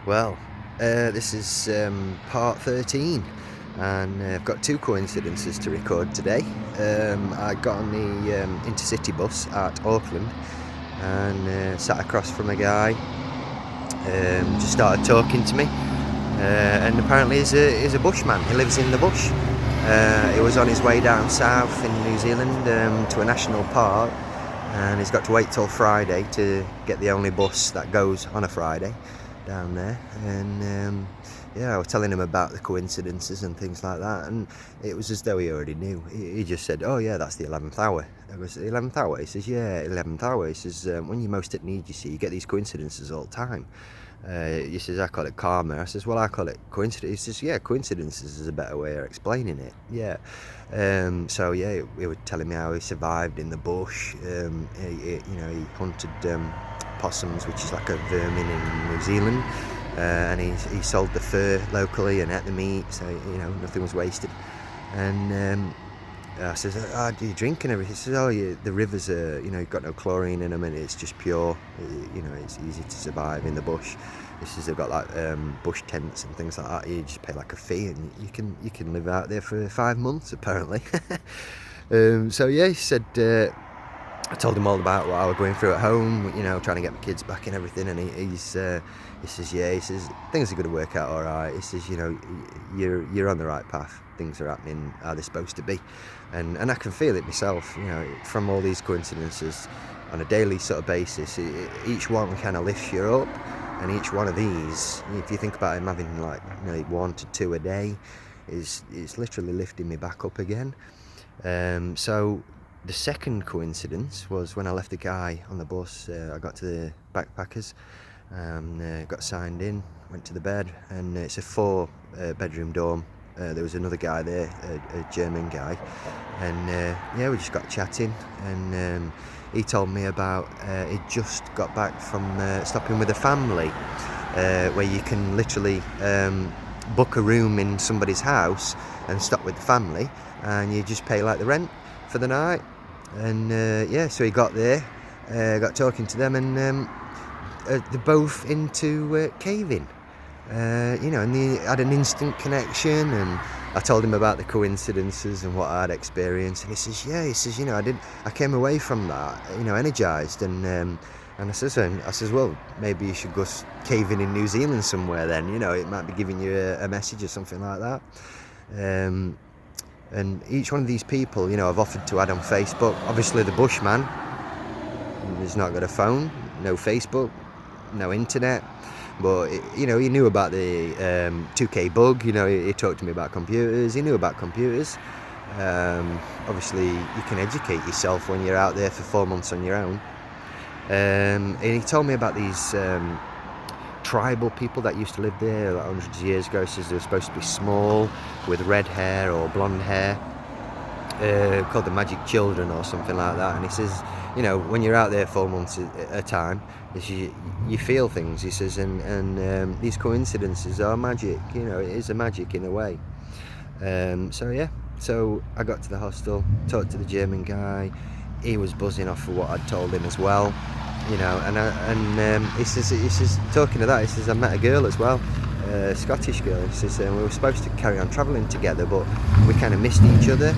Well, this is part 13, and I've got two coincidences to record today. I got on the intercity bus at Auckland and sat across from a guy, just started talking to me, and apparently he's a bushman. He lives in the bush. He was on his way down south in New Zealand to a national park, and he's got to wait till Friday to get the only bus that goes on a Friday down there. And yeah, I was telling him about the coincidences and things like that, and it was as though he already knew. He just said, "Oh yeah, that's the 11th hour." I goes, "The 11th hour?" He says, "Yeah, 11th hour." He says, "When you're most at need, you see, you get these coincidences all the time." He says, "I call it karma." I says, "Well, I call it coincidence." He says, "Yeah, coincidences is a better way of explaining it." Yeah. So yeah, he was telling me how he survived in the bush. He hunted possums, which is like a vermin in New Zealand, and he sold the fur locally and ate the meat, so nothing was wasted. And I says, "Do you drink and everything?" He says, "Oh, yeah, the rivers are, you've got no chlorine in them, and it's just pure. It's easy to survive in the bush." He says they've got like bush tents and things like that. You just pay like a fee, and you can live out there for 5 months apparently. So yeah, he said. I told him all about what I was going through at home, trying to get my kids back and everything, and he says, yeah, he says, things are going to work out all right. He says, you're on the right path. Things are happening how they're supposed to be. And I can feel it myself, from all these coincidences on a daily sort of basis. Each one kind of lifts you up, and each one of these, if you think about him having like 1 to 2 a day, is literally lifting me back up again. So the second coincidence was when I left the guy on the bus. I got to the backpackers, got signed in, went to the bed, and it's a 4-bedroom dorm. There was another guy there, a German guy, and we just got chatting, and he told me about he'd just got back from stopping with a family, where you can literally book a room in somebody's house and stop with the family, and you just pay like the rent for the night. And so he got there, got talking to them, and they're both into caving, and they had an instant connection. And I told him about the coincidences and what I'd experienced, and he says, I came away from that, energized, and I says, well, maybe you should go caving in New Zealand somewhere then, it might be giving you a message or something like that. And each one of these people, I've offered to add on Facebook. Obviously the bushman, he's not got a phone, no Facebook, no internet, but he knew about the 2K bug. He talked to me about computers. He knew about computers. Obviously you can educate yourself when you're out there for 4 months on your own. And he told me about these tribal people that used to live there like hundreds of years ago. He says they were supposed to be small, with red hair or blonde hair, called the magic children or something like that. And he says, when you're out there 4 months at a time, you feel things. He says, and these coincidences are magic. It is a magic in a way. So I got to the hostel, talked to the German guy. He was buzzing off for what I'd told him as well. He says, talking to that, he says, I met a girl as well, a Scottish girl. He says, we were supposed to carry on travelling together, but we kind of missed each other.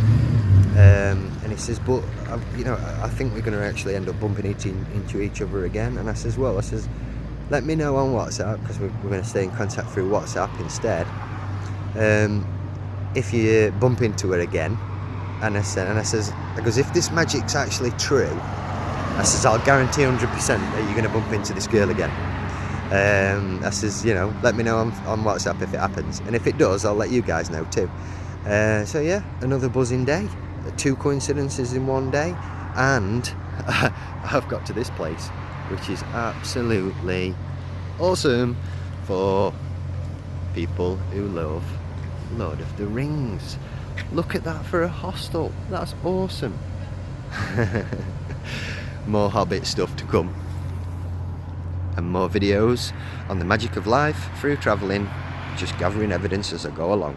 And he says, but I think we're going to actually end up bumping into each other again. And I says, let me know on WhatsApp, because we're going to stay in contact through WhatsApp instead. If you bump into her again. And I says, if this magic's actually true, I says, I'll guarantee 100% that you're going to bump into this girl again. I says, let me know on WhatsApp if it happens. And if it does, I'll let you guys know too. So yeah, another buzzing day. 2 coincidences in one day. And I've got to this place, which is absolutely awesome for people who love Lord of the Rings. Look at that for a hostel. That's awesome. More Hobbit stuff to come, and more videos on the magic of life through travelling, just gathering evidence as I go along.